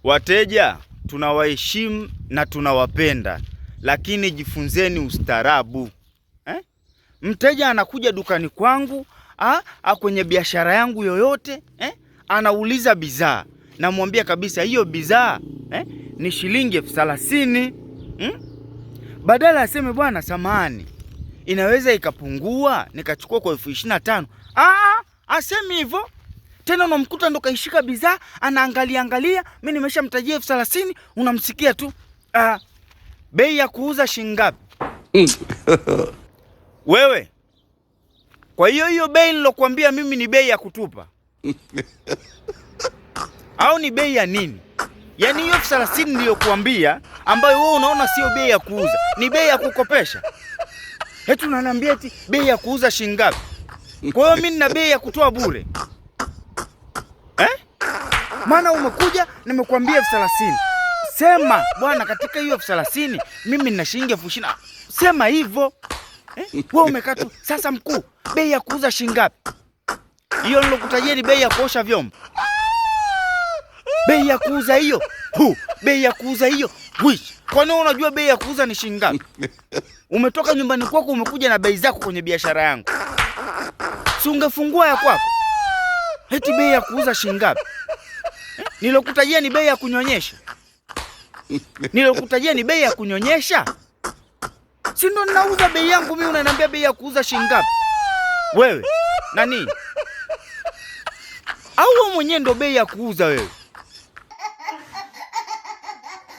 Wateja tunawaheshimu na tunawapenda, lakini jifunzeni ustaarabu Mteja anakuja dukani kwangu kwenye biashara yangu yoyote anauliza bidhaa, namwambia kabisa hiyo bidhaa ni shilingi 30,000. Badala aseme bwana samahani, inaweza ikapungua nikachukua kwa 25,000. Asemi hivyo. Tena unamkuta ndo kaishika bidhaa, anaangalia, mimi nimeshamtajia 30,000, unamsikia tu bei ya kuuza shingapi? Wewe, kwa hiyo bei nilokuambia mimi ni bei ya kutupa au ni bei ya nini? Yaani hiyo 30,000 niliyokuambia ambayo wewe unaona sio bei ya kuuza, ni bei ya kukopesha. Eti unaniambia eti bei ya kuuza shingapi? Kwa hiyo mimi nina bei ya kutoa bure. Maana umekuja nimekuambia 30,000. Sema bwana, katika hiyo 30,000 mimi nina shilingi 20,000. Sema hivyo. Wewe umekaa tu. Sasa mkuu, bei ya kuuza shingapi? Hiyo nilokutajia ni bei ya kuosha vyombo. Bei ya kuuza hiyo. Bei ya kuuza hiyo. Kwa nini unajua bei ya kuuza ni shingapi? Umetoka nyumbani kwako umekuja na bei zako kwenye biashara yangu. Si ungefungua ya kwako? Eti bei ya kuuza shingapi? Nilokutajia ni bei ya kunyonyesha. Nilokutajia ni bei ya kunyonyesha. Si ndo ninauza bei yangu mimi, unaniambia bei ya kuuza shingapi? Wewe nani? Au wewe mwenyewe ndo bei ya kuuza wewe?